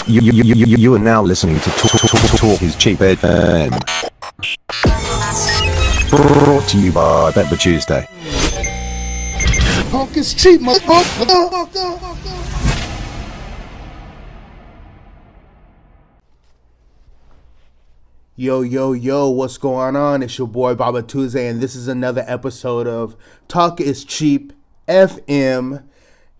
You are now listening to Talk is Cheap FM. Brought to you by Bet the Tuesday. Talk is cheap, motherfucker. Yo, what's going on? It's your boy Baba Tuesday, and this is another episode of Talk is Cheap FM.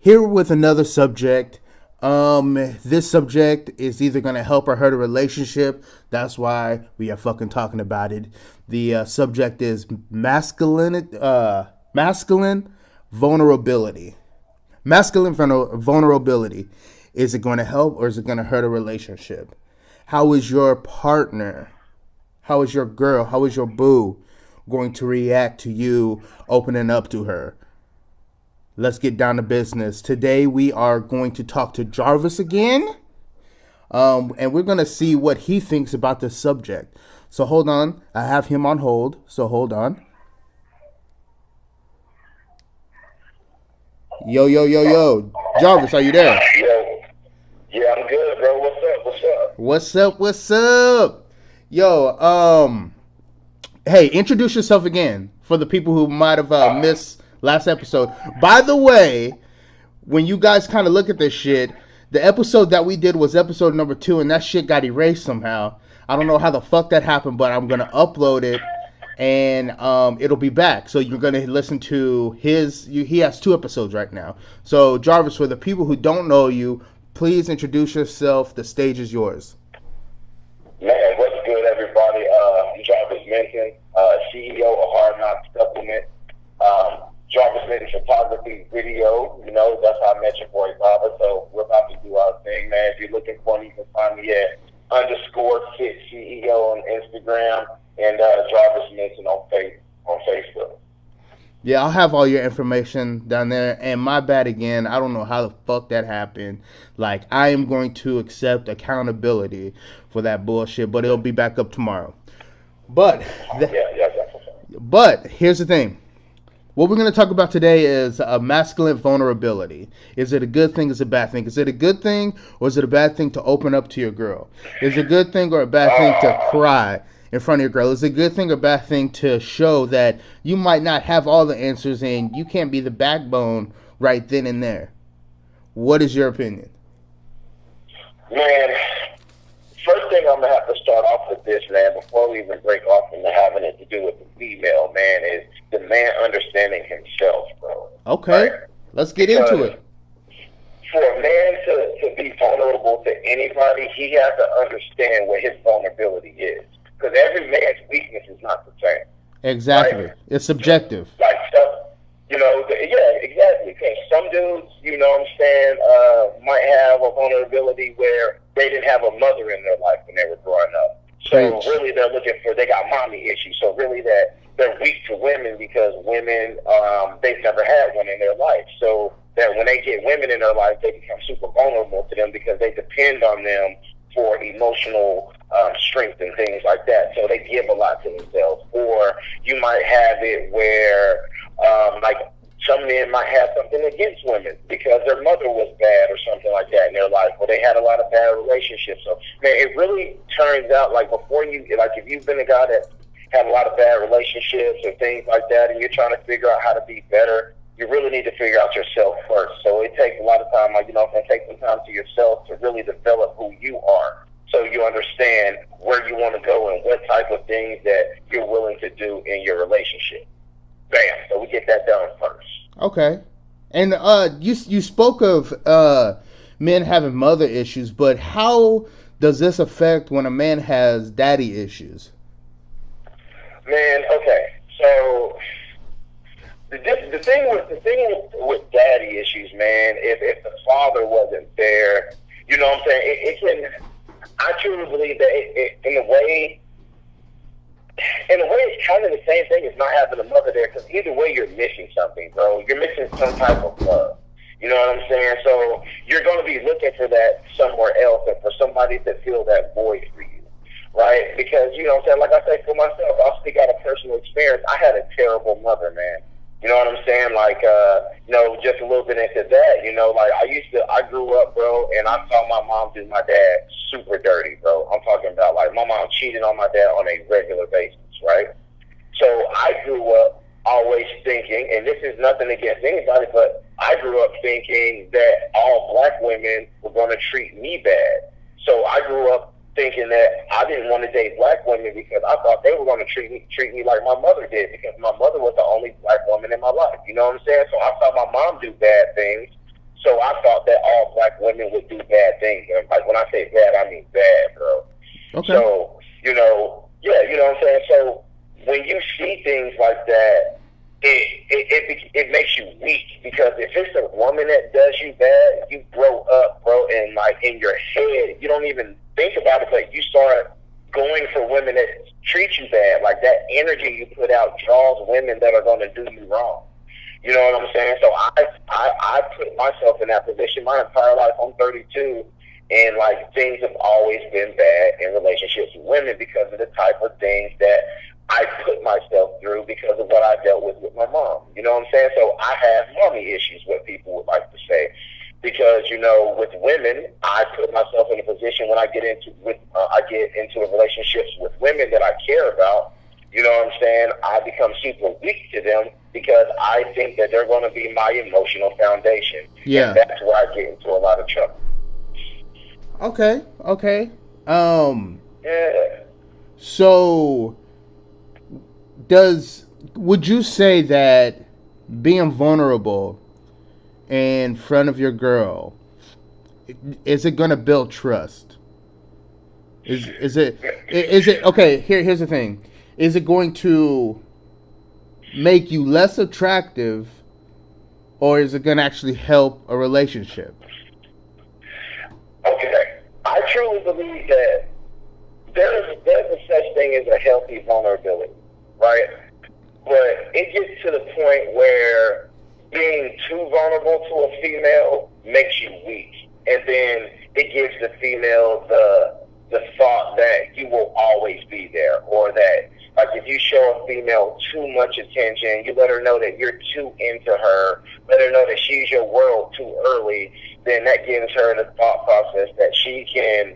Here with another subject. This subject is either going to help or hurt a relationship. That's why we are fucking talking about it. The subject is masculine vulnerability. Masculine vulnerability. Is it going to help or is it going to hurt a relationship? How is your partner? How is your girl? How is your boo going to react to you opening up to her? Let's get down to business. Today we are going to talk to Jarvis again. And we're going to see what he thinks about this subject. So hold on. I have him on hold. So hold on. Yo. Jarvis, are you there? Yo. Yeah, I'm good, bro. What's What's up? Yo, hey, introduce yourself again for the people who might have missed last episode. By the way, when you guys kind of look at this shit, the episode that we did was episode number 2, and that shit got erased somehow. I don't know how the fuck that happened, but I'm going to upload it, and it'll be back. So you're going to listen to he has 2 episodes right now. So, Jarvis, for the people who don't know you, please introduce yourself. The stage is yours. Man, what's good, everybody? I'm Jarvis Minton, CEO of Hard Knocks Supplement. Jarvis Minton Photography Video. You know, that's how I met your boy Baba. So we're about to do our thing, man. If you're looking for me, you can find me at _Fit CEO on Instagram and Jarvis Minton on Facebook. Yeah, I'll have all your information down there. And my bad again. I don't know how the fuck that happened. Like, I am going to accept accountability for that bullshit, but it'll be back up tomorrow. But here's the thing. What we're going to talk about today is masculine vulnerability. Is it a good thing? Is it a bad thing? Is it a good thing or is it a bad thing to open up to your girl? Is it a good thing or a bad thing to cry in front of your girl? Is it a good thing or bad thing to show that you might not have all the answers and you can't be the backbone right then and there? What is your opinion? Man, first thing I'm going to have to start off with this, man, before we even break off into having it to do with the female, man, is the man understanding himself, bro. Okay, right? Let's get into it. For a man to be vulnerable to anybody, he has to understand what his vulnerability is. Because every man's weakness is not the same. Exactly. Right? It's subjective. Like, exactly. Because some dudes, you know what I'm saying, might have a vulnerability where they didn't have a mother in their life when they were growing up. So really they're looking for, they got mommy issues. So really they're weak to women because women, they've never had one in their life. So that when they get women in their life, they become super vulnerable to them because they depend on them for emotional strength and things like that. So they give a lot to themselves. Or you might have it where, like, some men might have something against women because their mother was bad or something like that in their life, or they had a lot of bad relationships. So, man, it really turns out, like, before you, like, if you've been a guy that had a lot of bad relationships or things like that, and you're trying to figure out how to be better, you really need to figure out yourself first. So it takes a lot of time, like, you know, it takes some time to yourself to really develop who you are. So you understand where you want to go and what type of things that you're willing to do in your relationship. Bam. So we get that done first. Okay. And you spoke of men having mother issues, but how does this affect when a man has daddy issues? Man, okay. So the thing with daddy issues, man, if the father wasn't there, you know what I'm saying? It can. I truly believe that in a way, it's kind of the same thing as not having a mother there, because either way, you're missing something, bro. You're missing some type of love. You know what I'm saying? So you're going to be looking for that somewhere else, and for somebody to fill that void for you, right? Because, you know what I'm saying, like I say for myself, I'll speak out of personal experience. I had a terrible mother, man. You know what I'm saying? Like, just a little bit into that, like I grew up, bro, and I saw my mom do my dad super dirty, bro. I'm talking about, like, my mom cheated on my dad on a regular basis, right? So I grew up always thinking, and this is nothing against anybody, but I grew up thinking that all black women were going to treat me bad. So I grew up thinking that I didn't want to date black women because I thought they were going to treat me like my mother did, because my mother was the only black woman in my life. You know what I'm saying? So I saw my mom do bad things. So I thought that all black women would do bad things. And like, when I say bad, I mean bad, bro. Okay. So, you know what I'm saying? So when you see things like that, it makes you weak, because if it's a woman that does you bad, you grow up, bro, and like in your head, you don't even think about it, but you start going for women that treat you bad. Like, that energy you put out draws women that are going to do you wrong. You know what I'm saying? So I put myself in that position my entire life. I'm 32, and like, things have always been bad in relationships with women because of the type of things that I put myself through because of what I dealt with my mom. You know what I'm saying? So I have mommy issues, what people would like to say. Because, with women, I put myself in a position when I get into relationships with women that I care about. You know what I'm saying? I become super weak to them because I think that they're going to be my emotional foundation. Yeah. And that's where I get into a lot of trouble. Okay. Yeah. So, would you say that being vulnerable in front of your girl, is it gonna build trust? Is it okay? Here's the thing: is it going to make you less attractive, or is it gonna actually help a relationship? Okay, I truly believe that there's a such thing as a healthy vulnerability, right? But it gets to the point where being too vulnerable to a female makes you weak, and then it gives the female the thought that you will always be there, or that, like, if you show a female too much attention, you let her know that you're too into her, let her know that she's your world too early, then that gives her the thought process that she can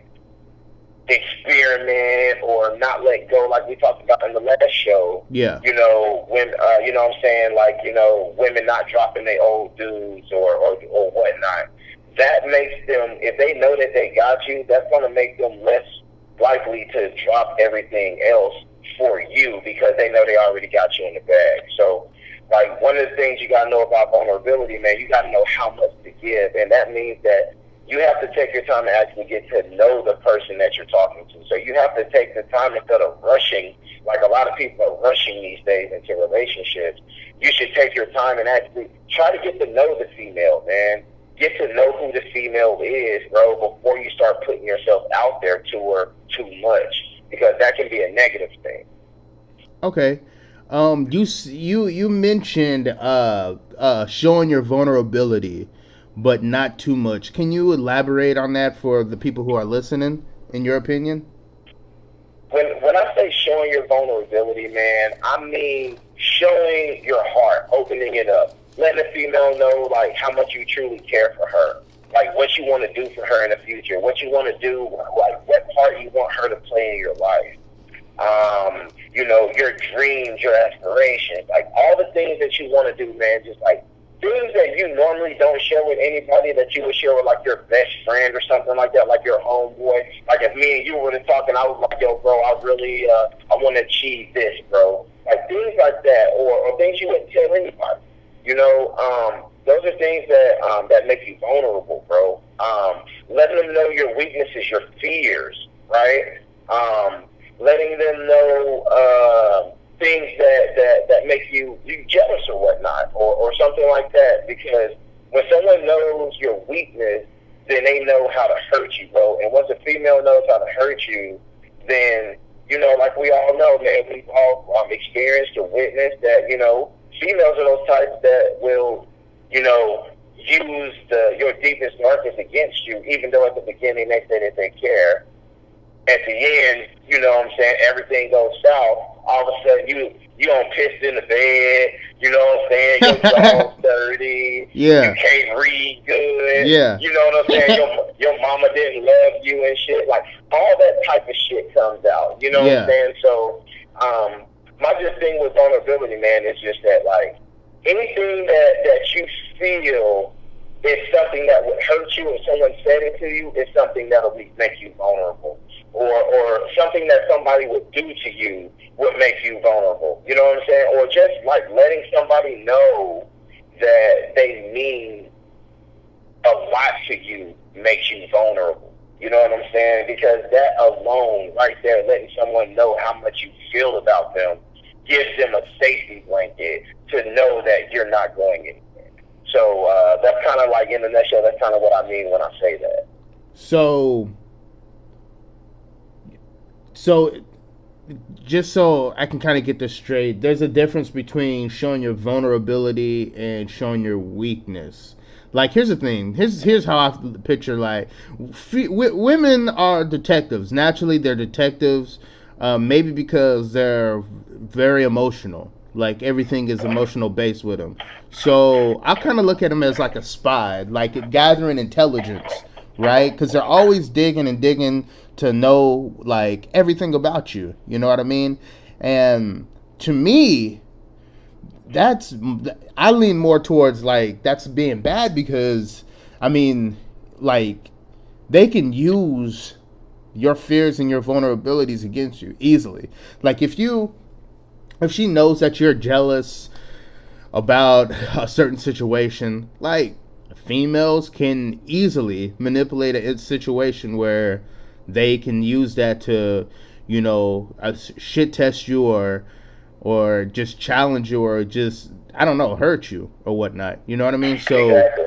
experiment or not let go, like we talked about in the last show. Yeah. When you know what I'm saying, like, women not dropping their old dudes or whatnot. That makes them, if they know that they got you, that's going to make them less likely to drop everything else for you, because they know they already got you in the bag. So, like, one of the things you got to know about vulnerability, man, you got to know how much to give, and that means that you have to take your time to actually get to know the person that you're talking to. So you have to take the time, instead of rushing, like a lot of people are rushing these days into relationships. You should take your time and actually try to get to know the female, man. Get to know who the female is, bro, before you start putting yourself out there to her too much, because that can be a negative thing. Okay. You mentioned showing your vulnerability, but not too much. Can you elaborate on that for the people who are listening, in your opinion? When I say showing your vulnerability, man, I mean showing your heart, opening it up, letting the female know, like, how much you truly care for her, like what you want to do for her in the future, what you want to do, like what part you want her to play in your life. Your dreams, your aspirations, like all the things that you want to do, man, just like things that you normally don't share with anybody, that you would share with, like, your best friend or something like that, like your homeboy. Like, if me and you were talking, I was like, yo, bro, I really, I want to achieve this, bro. Like, things like that, or things you wouldn't tell anybody. Those are things that make you vulnerable, bro. Letting them know your weaknesses, your fears, right? Letting them know things that make you jealous or whatnot, or something like that. Because when someone knows your weakness, then they know how to hurt you, bro. And once a female knows how to hurt you, then, like we all know, man, we've all experienced or witnessed that, females are those types that will, use your deepest darkness against you, even though at the beginning they say that they care. at the end, you know what I'm saying, everything goes south. All of a sudden, you don't pissed in the bed. You know what I'm saying? Your jaw's dirty. Yeah. You can't read good. Yeah. You know what I'm saying? Your mama didn't love you and shit. Like, all that type of shit comes out. You know what I'm saying? So, my just thing with vulnerability, man, is just that, like, anything that you feel is something that would hurt you if someone said it to you, is something that will make you vulnerable. Or something that somebody would do to you would make you vulnerable. You know what I'm saying? Or just like letting somebody know that they mean a lot to you makes you vulnerable. You know what I'm saying? Because that alone, right there, letting someone know how much you feel about them, gives them a safety blanket to know that you're not going anywhere. So that's kind of like, in the nutshell, that's kind of what I mean when I say that. So just so I can kind of get this straight, there's a difference between showing your vulnerability and showing your weakness. Like, here's the thing. Here's how I picture, like, women are detectives. Naturally, they're detectives, maybe because they're very emotional. Like, everything is emotional based with them. So I kind of look at them as like a spy, like gathering intelligence, right? Because they're always digging to know, like, everything about you. You know what I mean? And to me, I lean more towards, like, that's being bad, because, I mean, like, they can use your fears and your vulnerabilities against you easily. Like, if she knows that you're jealous about a certain situation, like, females can easily manipulate a situation where they can use that to, you know, shit test you or just challenge you, or just, I don't know, hurt you or whatnot. You know what I mean? So, exactly.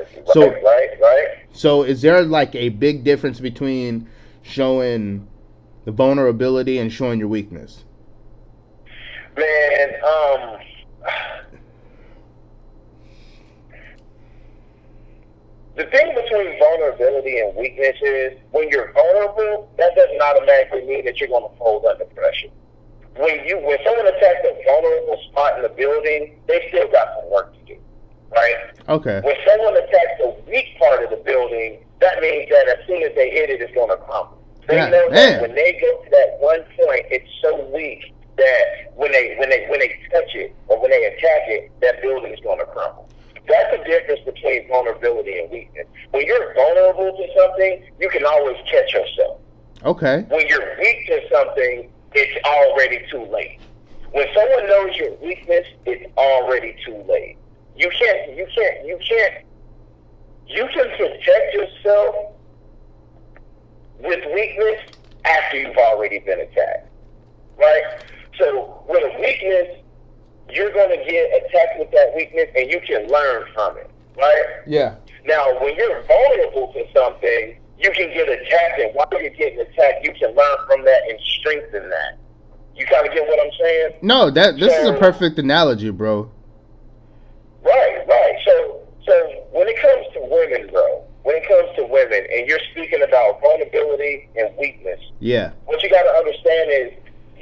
Right. So is there like a big difference between showing the vulnerability and showing your weakness? Man, the thing between vulnerability and weakness is, when you're vulnerable, that doesn't automatically mean that you're going to fold under pressure. When someone attacks a vulnerable spot in the building, they still got some work to do, right? Okay. When someone attacks the weak part of the building, that means that as soon as they hit it, it's going to crumble. They know that when they go to that one point, it's so weak that when they touch it or when they attack it, that building is going to crumble. That's the difference between vulnerability and weakness. When you're vulnerable to something, you can always catch yourself. Okay. When you're weak to something, it's already too late. When someone knows your weakness, it's already too late. You can protect yourself with weakness after you've already been attacked, right? So with a weakness, you're going to get attacked with that weakness, and you can learn from it, right? Yeah. Now, when you're vulnerable to something, you can get attacked, and while you're getting attacked, you can learn from that and strengthen that. You kind of get what I'm saying? No, this is a perfect analogy, bro. Right. So when it comes to women, bro, and you're speaking about vulnerability and weakness, yeah, what you got to understand is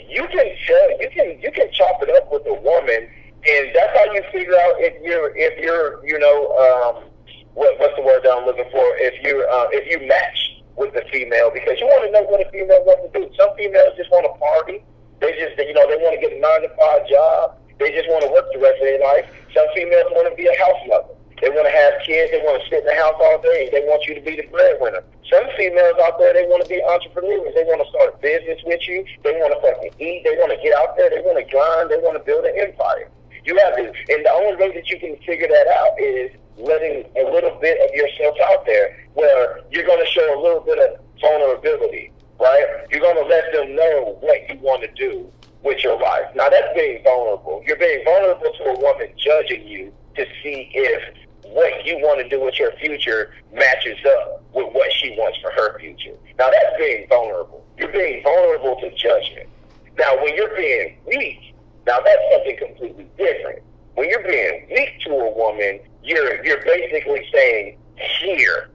you can chop it up with a woman, and that's how you figure out if you're you know what's the word that I'm looking for, if you match with the female, because you want to know what a female wants to do. Some females just want to party. They just, they want to get a 9-to-5 job. They just want to work the rest of their life. Some females want to be a house mother. They want to have kids. They want to sit in the house all day. They want you to be the breadwinner. Some females out there, they want to be entrepreneurs. They want to start a business with you. They want to fucking eat. They want to get out there. They want to grind. They want to build an empire. You have to, and the only way that you can figure that out is letting a little bit of yourself out there, where you're going to show a little bit of vulnerability, right? You're going to let them know what you want to do with your life. Now, that's being vulnerable. You're being vulnerable to a woman judging you to see if what you want to do with your future matches up with what she wants for her future. Now, that's being vulnerable. You're being vulnerable to judgment. Now, when you're being weak, now that's something completely different. When you're being weak to a woman, you're basically saying, here,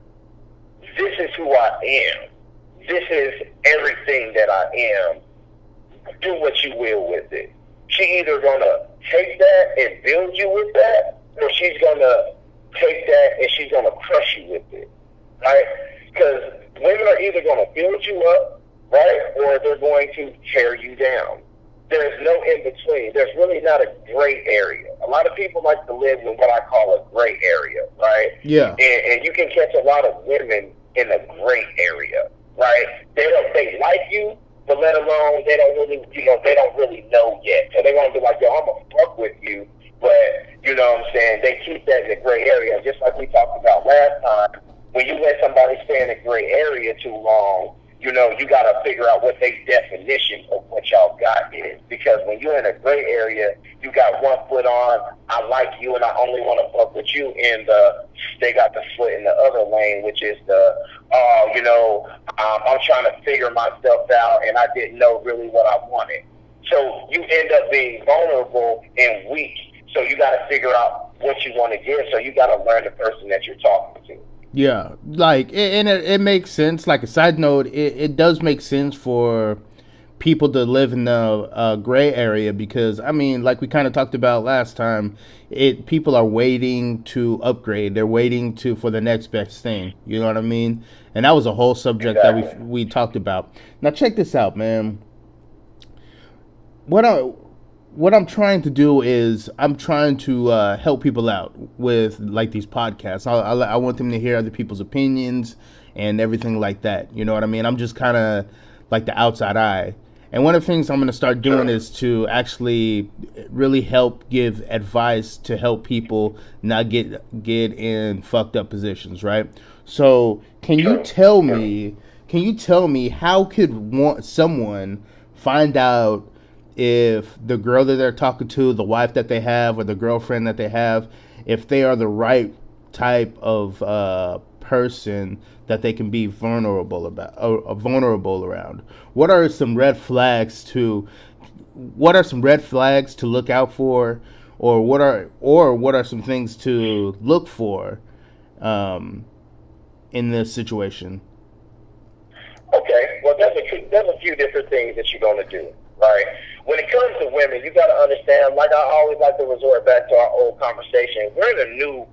this is who I am. this is everything that I am. Do what you will with it. She either gonna take that and build you with that, or she's gonna take that and she's gonna crush you with it, right? Because women are either gonna build you up, right, or they're going to tear you down. There's no in between. There's really not a gray area. A lot of people like to live in what I call a gray area, right? Yeah. And you can catch a lot of women in the gray area, right? They like you, but let alone they don't really know yet. So they want to be like, yo, I'm gonna fuck with you, but you know what I'm saying? They keep that in the gray area, just like we talked about last time. When you let somebody stay in the gray area too long, you know, you got to figure out what their definition of what y'all got is. Because when you're in a gray area, you got one foot on, I like you and I only want to fuck with you, and they got the foot in the other lane, which is I'm trying to figure myself out and I didn't know really what I wanted. So you end up being vulnerable and weak. So you got to figure out what you want to give. So you got to learn the person that you're talking to. Yeah, like, and it makes sense. Like, a side note, it does make sense for people to live in the gray area because, I mean, like we kind of talked about last time, people are waiting to upgrade. They're waiting for the next best thing. You know what I mean? And that was a whole subject that we talked about. Now, check this out, man. What I'm trying to do is I'm trying to help people out with like these podcasts. I want them to hear other people's opinions and everything like that. You know what I mean? I'm just kind of like the outside eye. And one of the things I'm going to start doing is to actually really help give advice to help people not get in fucked up positions, right? So can you tell me how could someone find out if the girl that they're talking to, the wife that they have, or the girlfriend that they have, if they are the right type of person that they can be vulnerable around? What are some red flags to look out for, or what are some things to look for in this situation? Okay, well, there's a few different things that you're going to do, right? When it comes to women, you got to understand, like I always like to resort back to our old conversation, we're in a new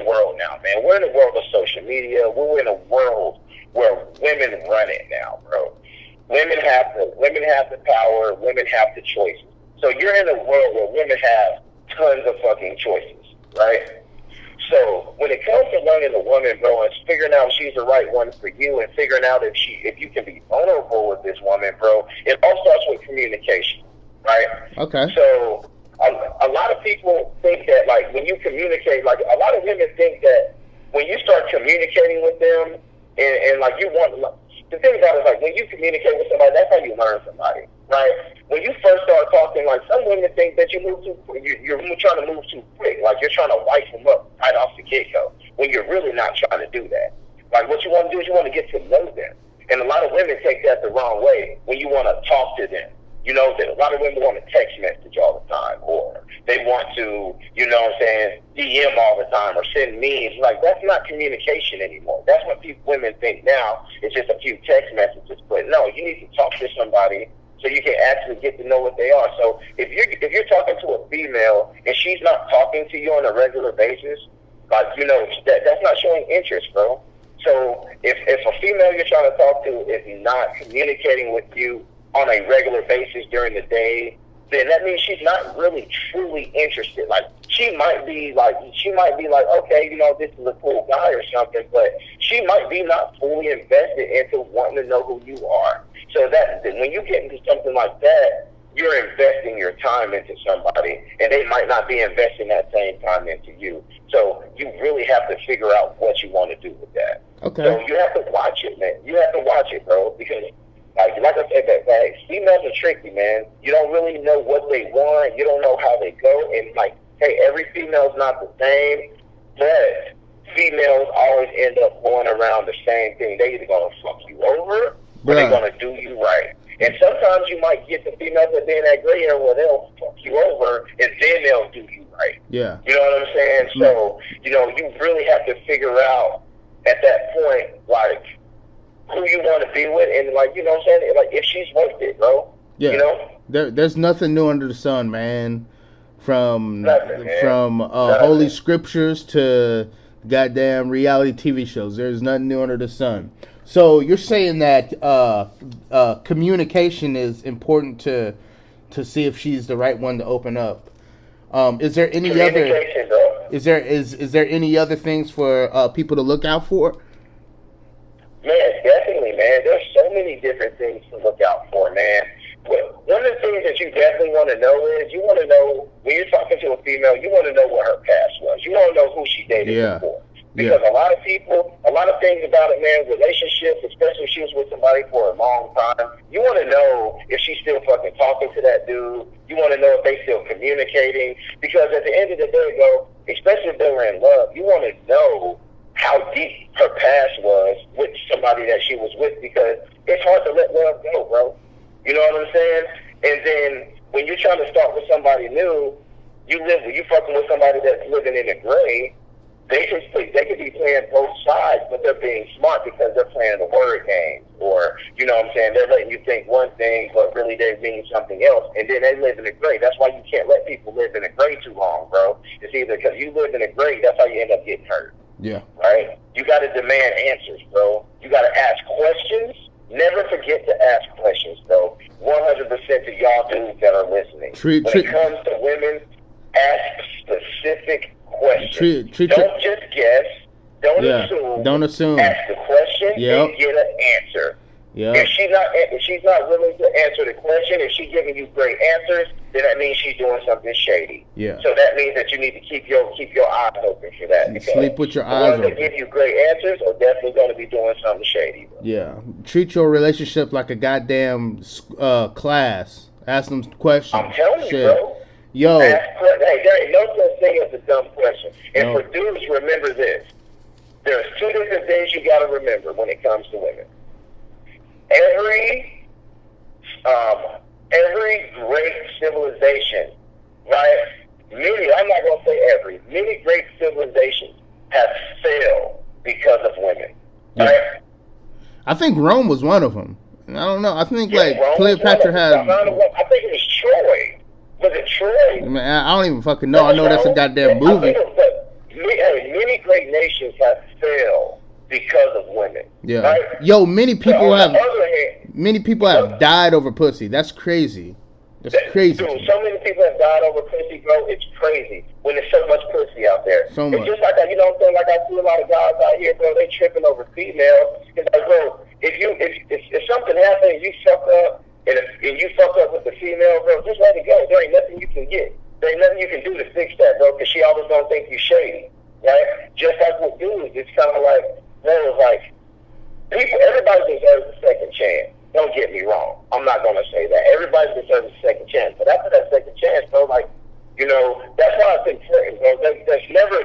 world now, man. We're in a world of social media. We're in a world where women run it now, bro. Women have the power. Women have the choices. So you're in a world where women have tons of fucking choices, right? So when it comes to learning a woman, bro, it's figuring out if she's the right one for you, and figuring out if you can be vulnerable with this woman, bro. It all starts with communication, right? Okay. So a lot of people think that, like, when you communicate, like, a lot of women think that when you start communicating with them, and like, you want, like, the thing about it is, like, when you communicate with somebody, that's how you learn somebody, right? When you first start talking, like, some women think that you're trying to move too quick, like you're trying to wipe them up right off the get-go, when you're really not trying to do that. Like, what you want to do is you want to get to know them. And a lot of women take that the wrong way when you want to talk to them. You know, that a lot of women want to text message all the time, or they want to, you know what I'm saying, DM all the time, or send memes. Like, that's not communication anymore. That's what women think now. It's just a few text messages. But no, you need to talk to somebody so you can actually get to know what they are. So if you're talking to a female and she's not talking to you on a regular basis, like, you know, that's not showing interest, bro. So if a female you're trying to talk to is not communicating with you on a regular basis during the day, then that means she's not really truly interested. Like, she might be like, okay, you know, this is a cool guy or something, but she might be not fully invested into wanting to know who you are. So that when you get into something like that, you're investing your time into somebody, and they might not be investing that same time into you. So you really have to figure out what you want to do with that. Okay. So you have to watch it, man. You have to watch it, bro, because like I said, that females are tricky, man. You don't really know what they want. You don't know how they go. And, like, hey, every female's not the same, but females always end up going around the same thing. They either going to fuck you over, or they're going to do you right. And sometimes you might get the females that be in that gray area where they'll fuck you over, and then they'll do you right. Yeah. You know what I'm saying? So, you know, you really have to figure out at that point, like, be with, and like, you know what I'm saying? Like, if she's worth it, bro. Yeah. You know? There's nothing new under the sun, man. From Nothing, man. from Nothing. holy scriptures to goddamn reality TV shows. There's nothing new under the sun. So you're saying that communication is important to see if she's the right one to open up. Is there any other? Communication, bro. Is there any other things for people to look out for? Man, definitely, man. There's so many different things to look out for, man. One of the things that you definitely want to know is, you want to know, when you're talking to a female, you want to know what her past was. You want to know who she dated before. Because a lot of people, a lot of things about a man's relationships, especially if she was with somebody for a long time, you want to know if she's still fucking talking to that dude. You want to know if they still communicating. Because at the end of the day, bro, especially if they were in love, you want to know how deep her past was with somebody that she was with, because it's hard to let love go, bro. You know what I'm saying? And then when you're trying to start with somebody new, you fucking with somebody that's living in the gray. They can be playing both sides, but they're being smart because they're playing the word game, or you know what I'm saying? They're letting you think one thing, but really they mean something else. And then they live in the gray. That's why you can't let people live in the gray too long, bro. It's either because you live in the gray, that's how you end up getting hurt. Yeah. Right? You got to demand answers, bro. You got to ask questions. Never forget to ask questions, bro. 100% to y'all dudes that are listening. When it comes to women, ask specific questions. Don't just guess. Don't assume. Ask the question and get an answer. Yeah. If she's not willing to answer the question, if she's giving you great answers, then that means she's doing something shady. Yeah. So that means that you need to keep your eyes open for that. Sleep with your eyes open. The ones that give you great answers are definitely going to be doing something shady, bro. Yeah. Treat your relationship like a goddamn class. Ask them questions. I'm telling you, bro. Yo. Hey, there ain't no such thing as a dumb question. And for dudes, remember this. There's two different things you got to remember when it comes to women. Every great civilization, right? I'm not going to say every, many great civilizations have failed because of women, right? I think Rome was one of them. I don't know. I think Rome Cleopatra had. I think it was Troy. Was it Troy? Man, I don't even fucking know. I know that's a goddamn movie. Many great nations have failed because of women. Yeah. Right? Yo, many people have died over pussy. That's crazy. That's crazy. Dude, so many people have died over pussy, bro. It's crazy when there's so much pussy out there. So much. It's just like that, you know what I'm saying? Like, I see a lot of guys out here, bro. They tripping over females. It's like, bro, if something happens and you fuck up, and you fuck up with the female, bro, just let it go. There ain't nothing you can get. There ain't nothing you can do to fix that, bro, because she always gonna think you shady, right? Just like with dudes, it's kind of like, bro, it's like, everybody deserves a second chance. Don't get me wrong. I'm not going to say that. Everybody deserves a second chance. But after that second chance, bro, like, you know, that's why it's important, bro.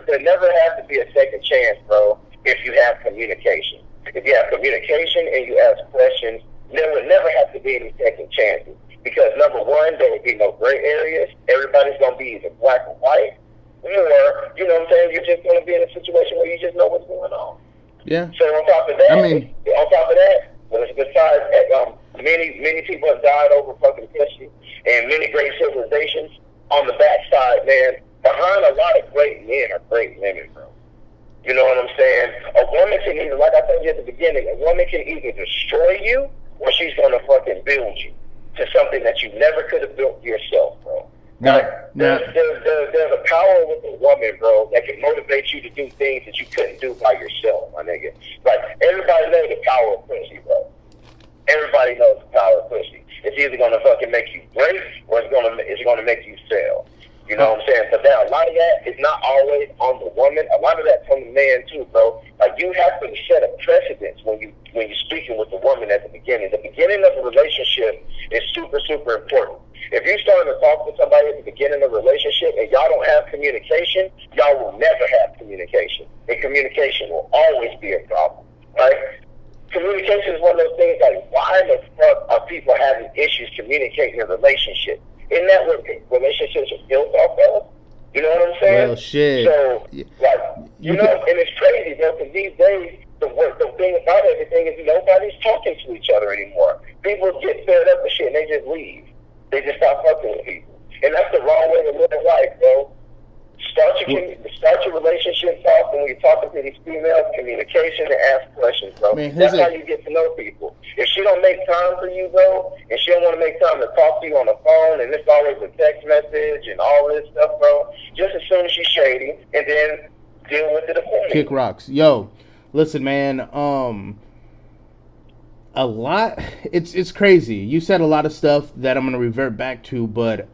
There never has to be a second chance, bro, if you have communication. If you have communication and you ask questions, there would never have to be any second chances. Because, number one, there would be no gray areas. Everybody's going to be either black or white. Or, you know what I'm saying, you're just going to be in a situation where you just know what's going on. Yeah. So on top of that, besides many people have died over fucking pussy, and many great civilizations. On the backside, man, behind a lot of great men are great women, bro. You know what I'm saying? A woman can either, like I told you at the beginning, a woman can either destroy you or she's gonna fucking build you to something that you never could have built yourself, bro. There's a power with a woman, bro, that can motivate you to do things that you couldn't do by yourself, my nigga. Like, everybody knows the power of pussy, bro. Everybody knows the power of pussy. It's either gonna fucking make you great or it's gonna make you fail. You know what I'm saying? But then a lot of that is not always on the woman. A lot of that's on the man too, bro. Like, you have to set a precedence when you're speaking with the woman at the beginning. The beginning of a relationship is super, super important. If you're starting to talk to somebody at the beginning of a relationship and y'all don't have communication, y'all will never have communication. And communication will always be a problem, right? Communication is one of those things like, why the fuck are people having issues communicating in a relationship? Isn't that what relationships are built off of? You know what I'm saying? Well, shit. So, like, you know, and it's crazy, bro, because these days, the thing about everything is nobody's talking to each other anymore. People get fed up with shit and they just leave. They just stop fucking with people. And that's the wrong way to live life, bro. Start your relationship off when you're talking to these females, communication and ask questions, bro. Man, that's how you get to know people. If she don't make time for you, bro, and she don't want to make time to talk to you on the phone, and it's always a text message and all this stuff, bro, just assume she's shady and then deal with it accordingly. Kick rocks. Yo, listen, man, a lot, it's crazy. You said a lot of stuff that I'm going to revert back to, but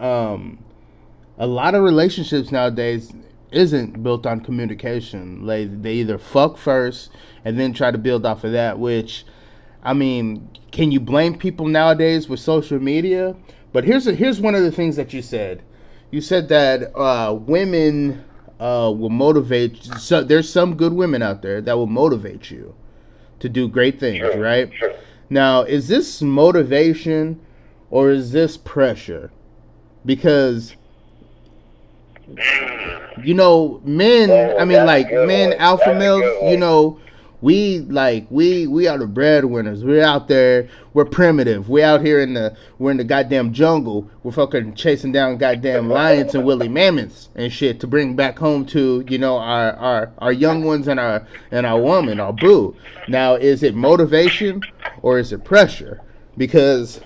a lot of relationships nowadays isn't built on communication. Like, they either fuck first and then try to build off of that, which, I mean, can you blame people nowadays with social media? But here's one of the things that you said. You said that women will motivate. So there's some good women out there that will motivate you to do great things, right? Sure. Now, is this motivation or is this pressure? Because, you know, men, I mean, like, men, alpha males, you know, we are the breadwinners. We're out there. We're primitive. We're out here we're in the goddamn jungle. We're fucking chasing down goddamn lions and woolly mammoths and shit to bring back home to, you know, our young ones and our woman, our boo. Now, is it motivation or is it pressure? Because,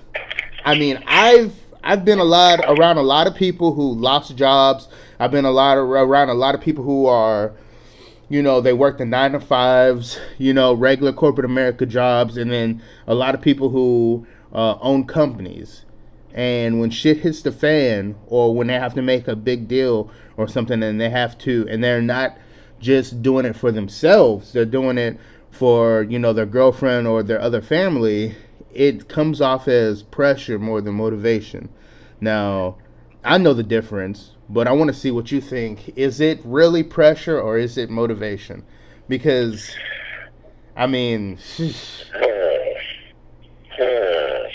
I mean, I've been around a lot of people who lost jobs. I've been around a lot of people who are, you know, they work the 9 to 5s, you know, regular corporate America jobs, and then a lot of people who own companies. And when shit hits the fan, or when they have to make a big deal or something, and they're not just doing it for themselves, they're doing it for, you know, their girlfriend or their other family, it comes off as pressure more than motivation. Now, I know the difference, but I want to see what you think. Is it really pressure or is it motivation? Because, I mean,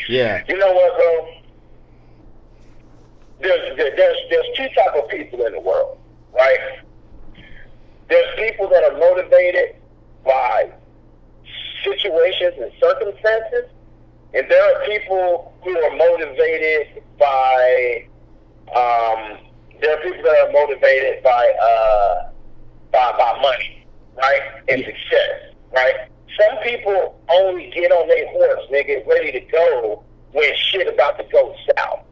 yeah. You know what, bro? There's two types of people in the world, right? There's people that are motivated by situations and circumstances, and there are people who are motivated by money, right? And success, right? Some people only get on their horse, they get ready to go when shit about to go south.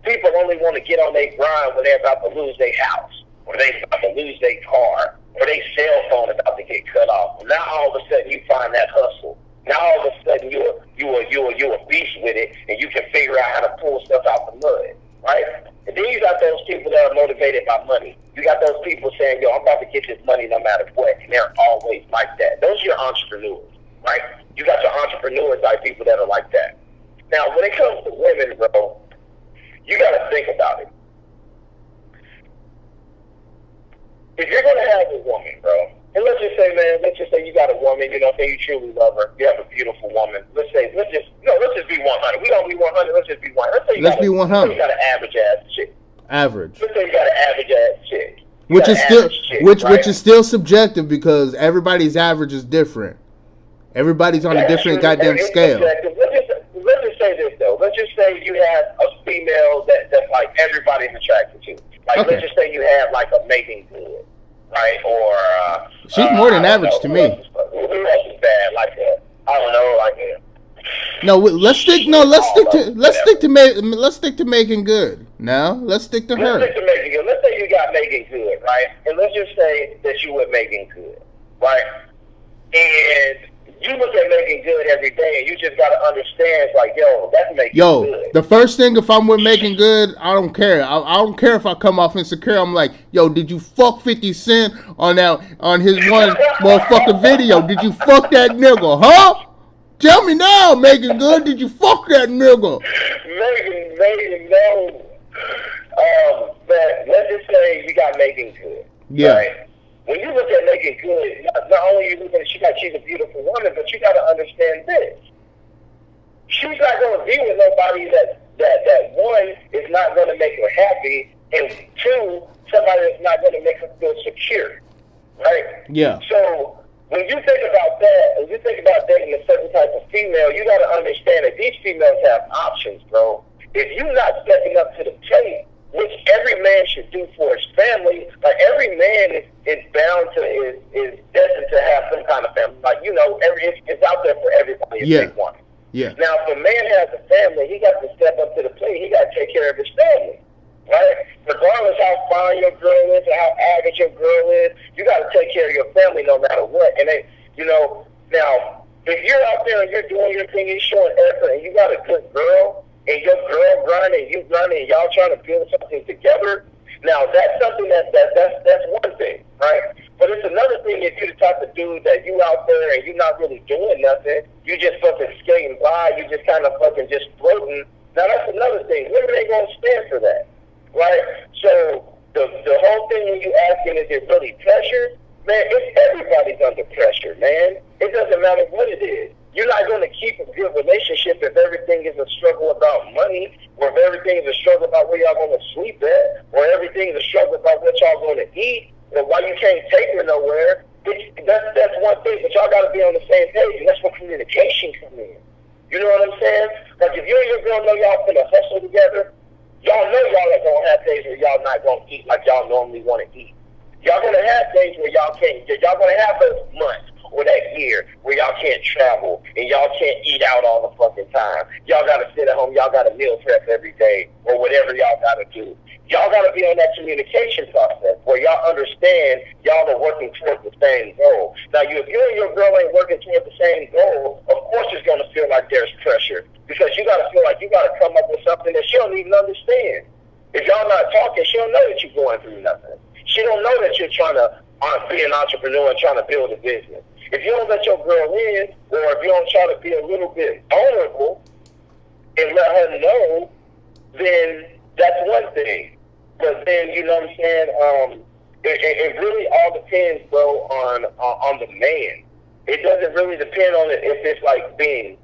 People only want to get on their grind when they're about to lose their house, or they about to lose their car, or their cell phone about to get cut off. Now all of a sudden you find that hustle. Now all of a sudden you're a beast with it, and you can figure out how to pull stuff out the mud, right? And then you got those people that are motivated by money. You got those people saying, yo, I'm about to get this money no matter what, and they're always like that. Those are your entrepreneurs, right? You got your entrepreneur type people that are like that. Now, when it comes to women, bro, you got to think about it. If you're going to have a woman, bro, and let's just say you got a woman, you know, say you truly love her, you have a beautiful woman. Let's just be 100. We don't be 100. Let's just be 100. Let's be 100. You got an average ass chick. Average. Let's say you got an average ass chick. Which is still subjective because everybody's average is different. Everybody's on a different goddamn scale. Let's just say this though. Let's just say you have a female that's like everybody's attracted to. Like, okay. Let's just say you have like a Megan Good, right? Or she's more than average to me. Who else is bad? Like I don't know, like. No, let's stick to Megan Good. Now let's stick to her. Let's stick to Megan Good. Let's say you got Megan Good, right? And let's just say that you with Megan Good, right? And you look at Megan Good every day, and you just gotta understand, it's like, yo, that's Megan Good. The first thing, if I'm with Megan Good, I don't care. I don't care if I come off insecure. I'm like, yo, did you fuck 50 Cent on his one motherfucking video? Did you fuck that nigga, huh? Tell me now, Megan Good, did you fuck that nigga? Megan, no. But let's just say you got Megan Good. Yeah. Right? When you look at Megan Good, not only you look at she's a beautiful woman, but you got to understand this. She's not going to be with nobody that one is not going to make her happy, and two, somebody that's not going to make her feel secure, right? Yeah. So when you think about that, when you think about dating a certain type of female, you got to understand that these females have options, bro. If you're not stepping up to the plate, which every man should do for his family, like every man is bound to, is destined to have some kind of family. Like, it's out there for everybody if they want it. Yeah. Now, if a man has a family, he got to step up to the plate. He got to take care of his family, right? Regardless how fine your girl is or how average your girl is, you got to take care of your family no matter what. And now, if you're out there and you're doing your thing, you're showing effort, and you got a good girl, and your girl grinding, you grinding, and y'all trying to build something together, now that's something that's one thing, right? But it's another thing if you're the type of dude that you out there and you're not really doing nothing, you just fucking skating by, you just kind of fucking just floating. Now that's another thing. Women ain't gonna stand for that, right? So the whole thing when you asking, is it really pressure? Man, everybody's under pressure, man. It doesn't matter what it is. You're not going to keep a good relationship if everything is a struggle about money, or if everything is a struggle about where y'all going to sleep at, or everything is a struggle about what y'all going to eat, or why you can't take her nowhere. That's one thing, but y'all got to be on the same page, and that's where communication comes in. You know what I'm saying? Like, if you and your girl know y'all finna hustle together, y'all know y'all are going to have days where y'all not going to eat like y'all normally want to eat. Y'all going to have days where y'all can't. Y'all going to have those months or that year where y'all can't travel and y'all can't eat out all the fucking time. Y'all got to sit at home. Y'all got to meal prep every day or whatever y'all got to do. Y'all got to be on that communication process where y'all understand y'all are working towards the same goal. Now, if you and your girl ain't working towards the same goal, of course it's going to feel like there's pressure, because you got to feel like you got to come up with something that she don't even understand. If y'all not talking, she don't know that you're going through nothing. She don't know that you're trying to be an entrepreneur and trying to build a business. If you don't let your girl in, or if you don't try to be a little bit vulnerable and let her know, then that's one thing. But then, you know what I'm saying, it really all depends, bro, on the man. It doesn't really depend on it if it's like being,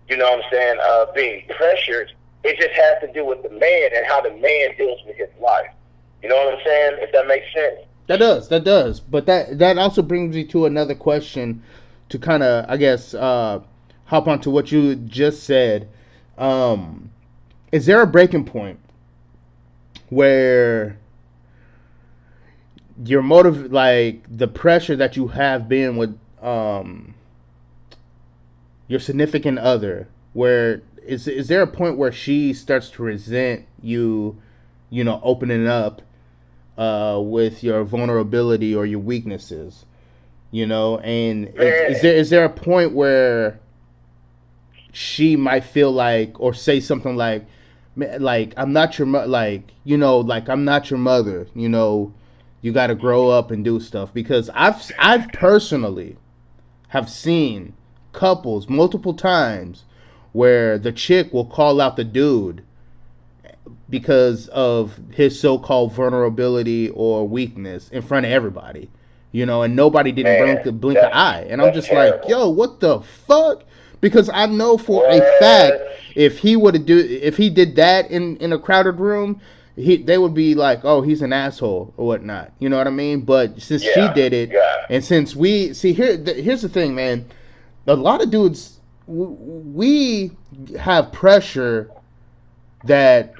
you know what I'm saying, being pressured. It just has to do with the man and how the man deals with his life. You know what I'm saying? If that makes sense. That does. But that also brings me to another question to kind of, I guess, hop onto what you just said. Is there a breaking point where your motive, like the pressure that you have been with your significant other, where is there a point where she starts to resent you, opening up with your vulnerability or your weaknesses, and is there a point where she might feel like, or say something like I'm not your I'm not your mother, you got to grow up and do stuff? Because I've personally have seen couples multiple times where the chick will call out the dude because of his so-called vulnerability or weakness in front of everybody, and nobody didn't blink an eye. And I'm just like, yo, what the fuck? Because I know for a fact if he did that in a crowded room, they would be like, oh, he's an asshole or whatnot. You know what I mean? But since she did it, and since we see here's the thing, man. A lot of dudes, we have pressure that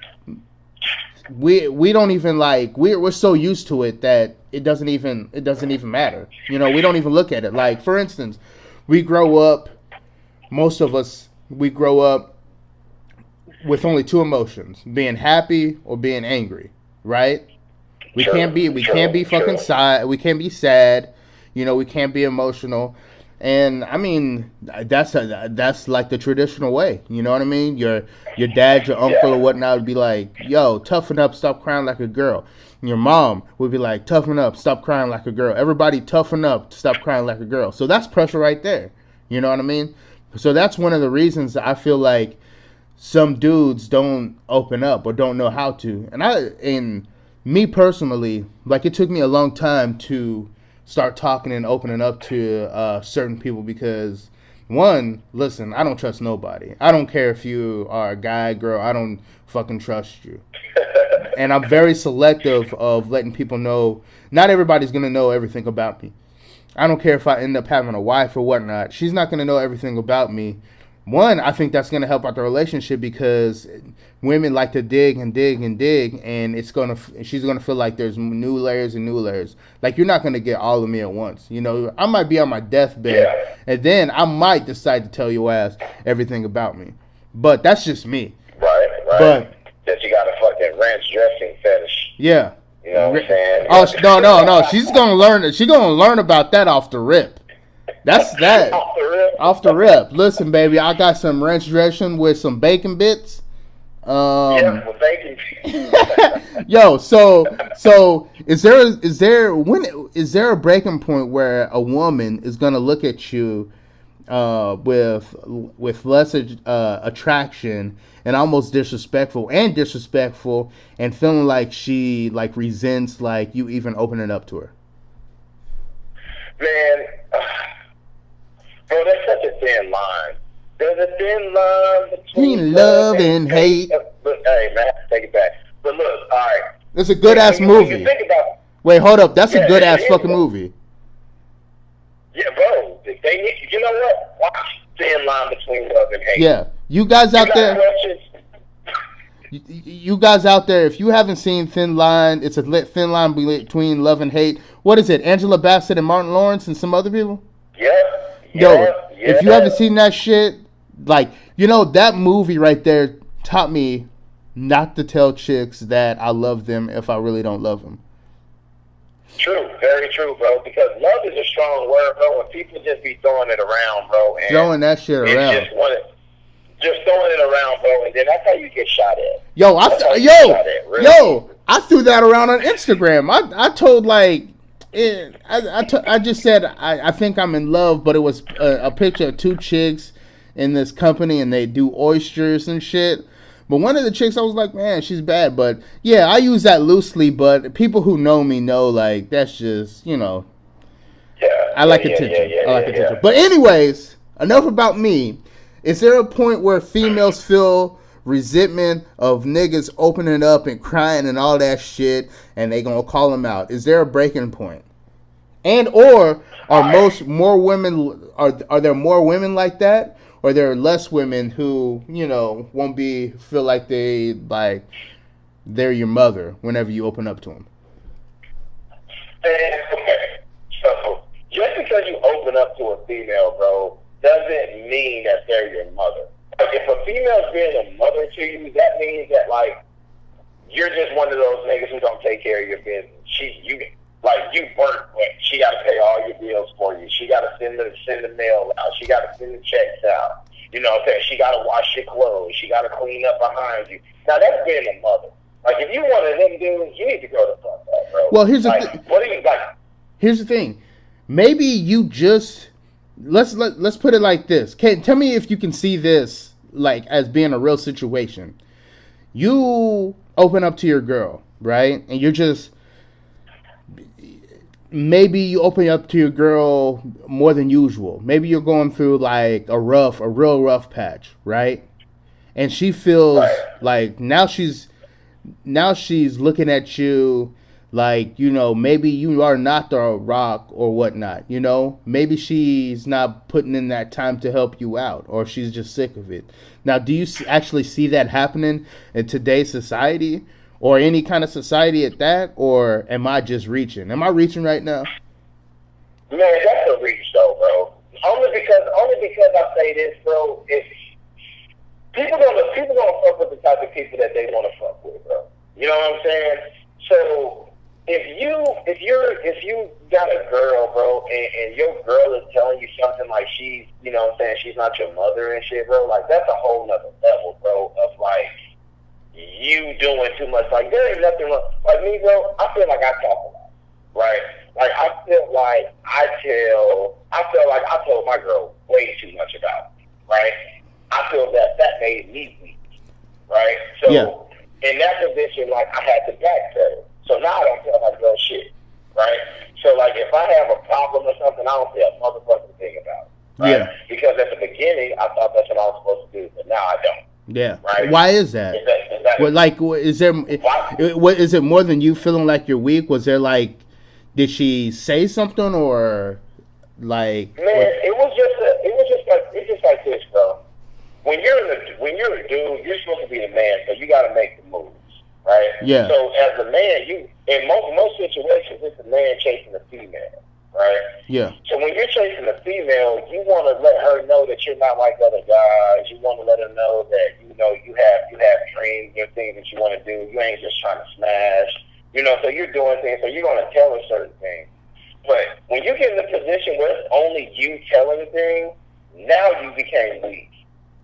we don't even like. We're so used to it that it doesn't even matter. We don't even look at it. Like, for instance, most of us grow up with only two emotions: being happy or being angry, right? We can't be fucking sad. We can't be sad. We can't be emotional. And I mean, that's like the traditional way. You know what I mean? Your dad, your uncle, or whatnot would be like, "Yo, toughen up, stop crying like a girl." And your mom would be like, "Toughen up, stop crying like a girl." Everybody toughen up, stop crying like a girl. So that's pressure right there. You know what I mean? So that's one of the reasons I feel like some dudes don't open up or don't know how to. And me personally, like, it took me a long time to start talking and opening up to certain people because, one, listen, I don't trust nobody. I don't care if you are a guy, girl, I don't fucking trust you. And I'm very selective of letting people know. Not everybody's going to know everything about me. I don't care if I end up having a wife or whatnot. She's not going to know everything about me. One, I think that's going to help out the relationship because women like to dig and dig and dig, and she's going to feel like there's new layers and new layers. Like, you're not going to get all of me at once. You know, I might be on my deathbed, and then I might decide to tell your ass everything about me. But that's just me. Right. But that you got a fucking ranch dressing fetish. Yeah. You know what I'm saying? Oh no! She's gonna learn. She's gonna learn about that off the rip. That's that. Off the rip. Listen, baby, I got some ranch dressing with some bacon bits. Yeah, with bacon. Yo, so is there a breaking point where a woman is gonna look at you with less attraction and almost disrespectful and feeling like she like resents like you even opening up to her? Man, bro, that's such a thin line. There's a thin line between love and hate. But, hey, man, take it back. But look, all right. It's a good ass movie. You think about, wait, hold up. That's a good ass fucking movie. Yeah, bro. They need. You know what? Watch thin line between love and hate. Yeah, you guys out there. You guys out there, if you haven't seen Thin Line, it's a thin line between love and hate. What is it? Angela Bassett and Martin Lawrence and some other people? Yo, if you haven't seen that shit, like, you know, that movie right there taught me not to tell chicks that I love them if I really don't love them. True, very true, bro. Because love is a strong word, bro, and people just be throwing it around, bro. And throwing that shit around. Just throwing it around, bro, and then that's how you get shot at. Yo, I threw that around on Instagram. I told like, I just said I think I'm in love, but it was a picture of two chicks in this company and they do oysters and shit. But one of the chicks, I was like, man, she's bad. But yeah, I use that loosely. But people who know me know like that's just, you know. Yeah. I like attention. I like attention. But anyways, enough about me. Is there a point where females feel resentment of niggas opening up and crying and all that shit, and they gonna call them out? Is there a breaking point? And or are there more women like that, or there are less women who, you know, won't feel like they're your mother whenever you open up to them? Okay, so just because you open up to a female, bro, doesn't mean that they're your mother. Like, if a female's being a mother to you, that means that, like, you're just one of those niggas who don't take care of your business. You work, but she got to pay all your bills for you. She got to send the mail out. She got to send the checks out. You know what I'm saying? She got to wash your clothes. She got to clean up behind you. Now, that's being a mother. Like, if you one of them dudes, you need to go the fuck up, bro. Well, here's the thing. What do you like? Here's the thing. Maybe you just... Let's put it like this. Tell me if you can see this like as being a real situation. You open up to your girl, right? And you're just maybe you open up to your girl more than usual. Maybe you're going through like a real rough patch, right? And she feels like now she's looking at you like, you know, maybe you are not the rock or whatnot, you know? Maybe she's not putting in that time to help you out, or she's just sick of it. Now, do you actually see that happening in today's society, or any kind of society at that, or am I just reaching? Am I reaching right now? Man, that's a reach, though, bro. Only because I say this, bro, is people gonna fuck with the type of people that they want to fuck with, bro. You know what I'm saying? So... If you got a girl, bro, and your girl is telling you something like she's, you know what I'm saying, she's not your mother and shit, bro, like, that's a whole nother level, bro, of, like, you doing too much. Like, there ain't nothing wrong. Like, me, bro, I feel like I talk a lot, right? Like, I feel like I told my girl way too much about me, right? I feel that made me weak, right? So, in that position, like, I had to backpedal. So now I don't tell my girl shit, right? So, like, if I have a problem or something, I don't say a motherfucking thing about it, right? Yeah. Because at the beginning, I thought that's what I was supposed to do, but now I don't. Yeah. Right? Why is that? Is it more than you feeling like you're weak? Was there, like, did she say something, or Like, Man, it's just like this, bro. When you're a dude, you're supposed to be the man, so you got to make the moves, right? Yeah. So as a man, you in most situations, it's a man chasing a female, right? yeah, So when you're chasing a female, you want to let her know that you're not like other guys. You want to let her know that you have dreams and things that you want to do. You ain't just trying to smash, So you're doing things. So you're going to tell her certain things. But when you get in a position where it's only you telling things, now you became weak.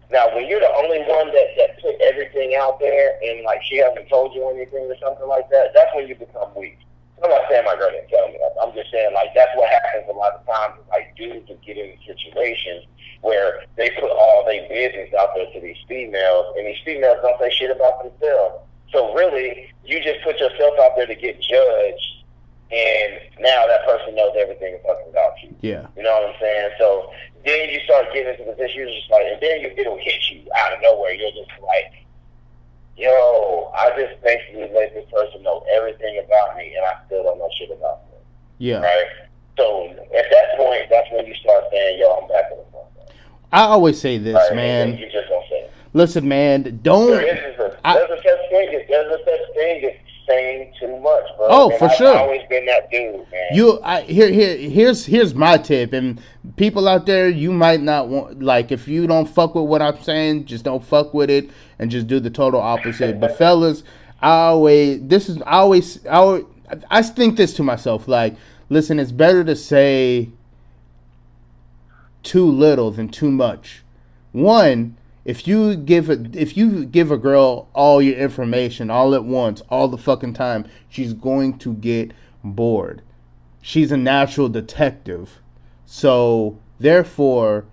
Now, when you're the only one that put everything out there and, like, she hasn't told you anything or something like that, that's when you become weak. I'm not saying my girl didn't tell me that. I'm just saying, like, that's what happens a lot of times. Like, dudes will get in situations where they put all their business out there to these females, and these females don't say shit about themselves. So, really, you just put yourself out there to get judged, and now that person knows everything about you. yeah, You know what I'm saying? So then you start getting into the position, you're just like, and then it'll hit you out of nowhere. You're just like, yo, I just basically let this person know everything about me, and I still don't know shit about them. yeah. Right? So at that point, that's when you start saying, yo, I'm back in the front. I always say this, Right? man. And you just don't say it. Listen, man, don't. There's a such thing as saying too much, bro. Oh, and for I've sure. always been that dude, man. Here's my tip, and people out there, you might not want, like, if you don't fuck with what I'm saying, just don't fuck with it and just do the total opposite. But fellas, I think this to myself, like, listen, it's better to say too little than too much. One, if you give a girl all your information all at once, all the fucking time, she's going to get bored. She's a natural detective. So therefore,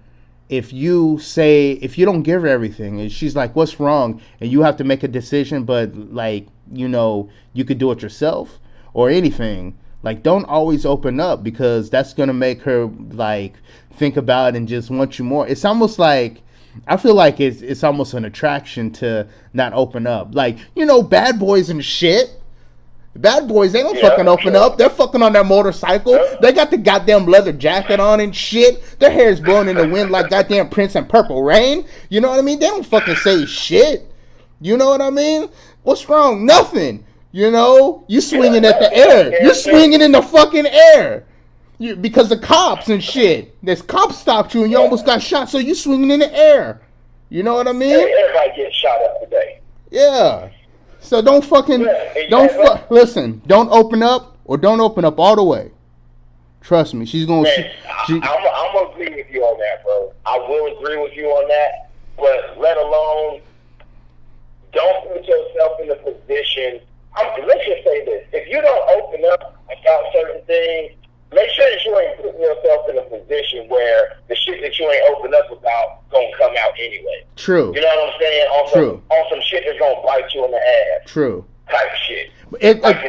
if you don't give her everything and she's like, what's wrong? And you have to make a decision, but, like, you could do it yourself or anything. Like, don't always open up, because that's going to make her, like, think about it and just want you more. It's almost like, I feel like it's almost an attraction to not open up. Like, bad boys and shit. Bad boys, they don't fucking open up. They're fucking on their motorcycle. They got the goddamn leather jacket on and shit. Their hair's blowing in the wind like goddamn Prince and Purple Rain. You know what I mean? They don't fucking say shit. You know what I mean? What's wrong? Nothing. You swinging at the air. You're swinging in the fucking air. Because the cops and shit. This cop stopped you and you almost got shot, so you swinging in the air. You know what I mean? Everybody gets shot up today. Yeah. So don't fucking listen. Don't open up, or don't open up all the way. Trust me, she's gonna. I'm gonna agree with you on that, bro. I will agree with you on that, but let alone don't put yourself in a position. Let's just say this: if you don't open up about certain things, make sure that you ain't putting yourself in a position where the shit that you ain't open up about gonna come out anyway. True. You know what I'm saying? On some shit that's gonna bite you in the ass. True. Type shit.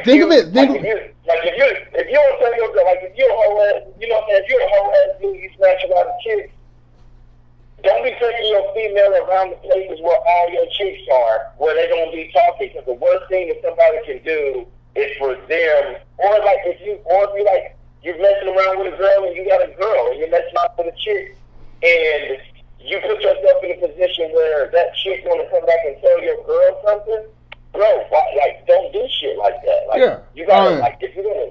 Think of it. If you don't tell your girl, like, if you're a whole ass, you know what I'm saying? If you're a whole ass dude, you smash a lot of chicks. Don't be taking your female around the places where all your chicks are, where they're gonna be talking. Because the worst thing that somebody can do is for them, or if you like, you're messing around with a girl and you got a girl and you're messing around with a chick, and you put yourself in a position where that chick's gonna come back and tell your girl something, bro. Like, don't do shit like that. Like, you gotta if you're gonna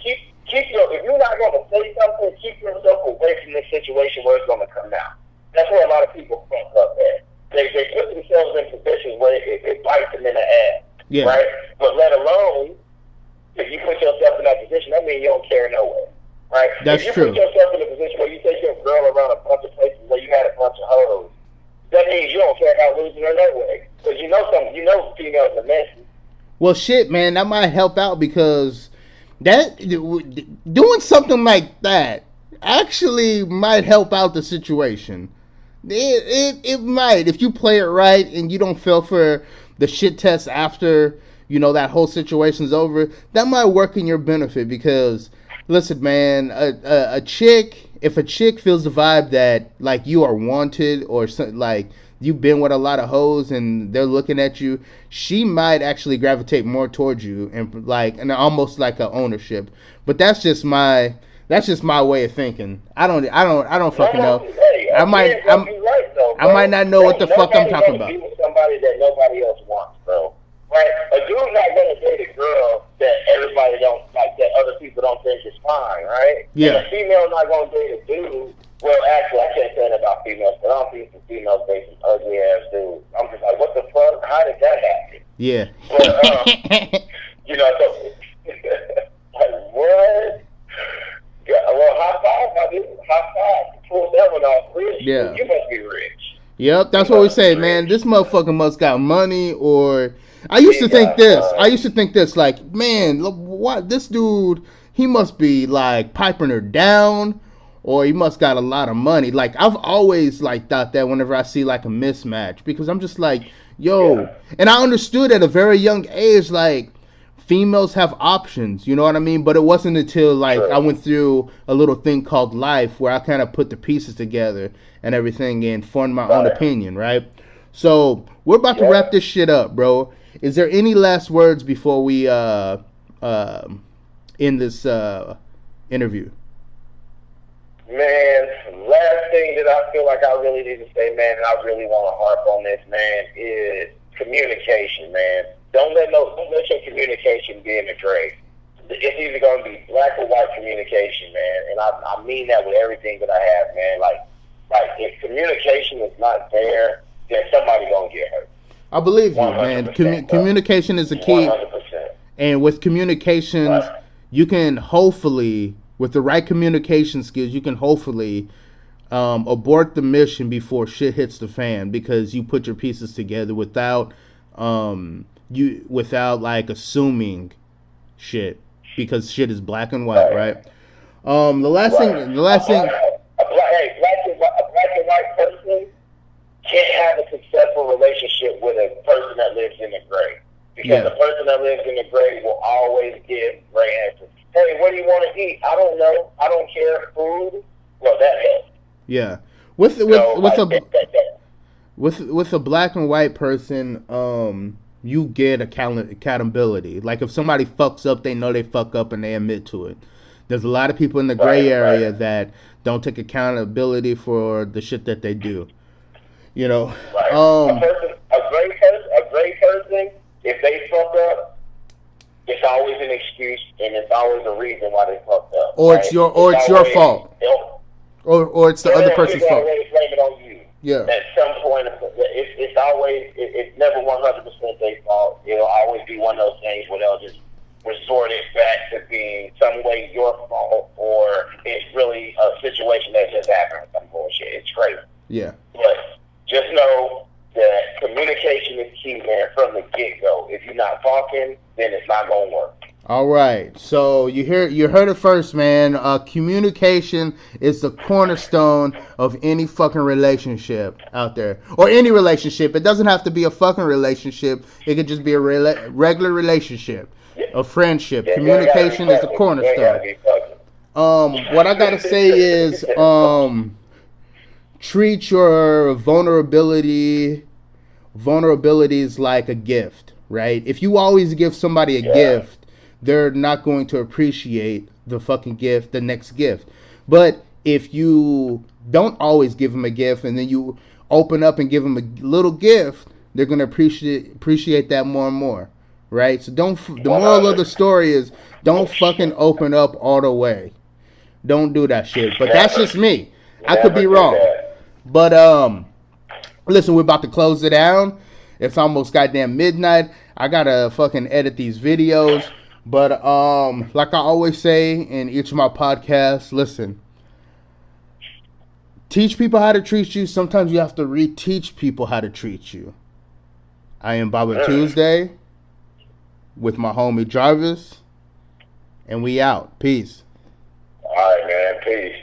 keep your, if you're not gonna say something, keep yourself away from this situation where it's gonna come out. That's where a lot of people fuck up at. They put themselves in positions where it bites them in the ass, right? But let alone, if you put yourself in that position, that means you don't care nowhere, right? That's true. If you put yourself in a position where you take your girl around a bunch of places where you had a bunch of hoes, that means you don't care about losing her no way. Because females are messy. Well, shit, man, that might help out, because doing something like that actually might help out the situation. It might, if you play it right and you don't fall for the shit test after that whole situation's over. That might work in your benefit, because listen, man, if a chick feels the vibe that, like, you are wanted, or like you've been with a lot of hoes and they're looking at you, she might actually gravitate more towards you, and almost like a ownership. But that's just my That's just my way of thinking. I don't fucking know. Hey, I might, you're right, though, I might not know what the fuck I'm talking about. Nobody gonna be with somebody that nobody else wants, bro. Right? A dude not gonna date a girl that everybody don't like, that other people don't think is fine, right? Yeah. And a female not gonna date a dude. Well, actually, I can't say that about females, but I don't think some females date some ugly ass dudes. I'm just like, what the fuck? How did that happen? Yeah. But, you know, so, like, what? Yeah, well, high five, my dude. High five. Pull that one off. Rich. Yeah. You must be rich. Yep, that's what we say, man. This motherfucker must got money, or I used to think this. Like, man, look, what this dude? He must be like piping her down, or he must got a lot of money. Like, I've always like thought that whenever I see like a mismatch, because I'm just like, yo, and I understood at a very young age, like, females have options, you know what I mean? But it wasn't until like I went through a little thing called life where I kind of put the pieces together and everything and formed my own opinion, right? So we're about to wrap this shit up, bro. Is there any last words before we end this interview? Man, last thing that I feel like I really need to say, man, and I really want to harp on this, man, is communication, man. Don't let your communication be in the gray. It's either going to be black or white communication, man. And I mean that with everything that I have, man. Like if communication is not there, then somebody going to get hurt. I believe you, man. Communication is the key. 100%. And with communications, you can hopefully, with the right communication skills, you can hopefully abort the mission before shit hits the fan, because you put your pieces together without without like assuming shit, because shit is black and white, right? The last thing. A black and white person can't have a successful relationship with a person that lives in the gray, because the person that lives in the gray will always give gray answers. Hey, what do you want to eat? I don't know. I don't care. Food. Well, that helps. Yeah, with a black and white person, you get accountability. Like if somebody fucks up, they know they fuck up and they admit to it. There's a lot of people in the gray area that don't take accountability for the shit that they do. You know, a gray person, if they fuck up, it's always an excuse and it's always a reason why they fucked up. Or it's your fault. Or it's the other person's fault. Always blame it on you. Yeah. At some point, it's always, it's never 100% their fault. It'll always be one of those things where they'll just resort it back to being some way your fault, or it's really a situation that just happened or some bullshit. It's crazy. Yeah. But just know that communication is key, man, from the get-go. If you're not talking, then it's not going to work. All right, so you heard it first, man. Communication is the cornerstone of any fucking relationship out there, or any relationship. It doesn't have to be a fucking relationship. It could just be a regular relationship, a friendship. Communication is the cornerstone. What I gotta say is, treat your vulnerabilities like a gift, right? If you always give somebody a gift, they're not going to appreciate the fucking gift, the next gift. But if you don't always give them a gift and then you open up and give them a little gift, they're going to appreciate that more and more, right? So the moral of the story is, don't fucking open up all the way. Don't do that shit. But that's just me. I could be wrong. But listen, we're about to close it down. It's almost goddamn midnight. I got to fucking edit these videos. But like I always say in each of my podcasts, listen, teach people how to treat you. Sometimes you have to reteach people how to treat you. I am Baba Tuesday with my homie Jarvis, and we out. Peace. All right, man. Peace.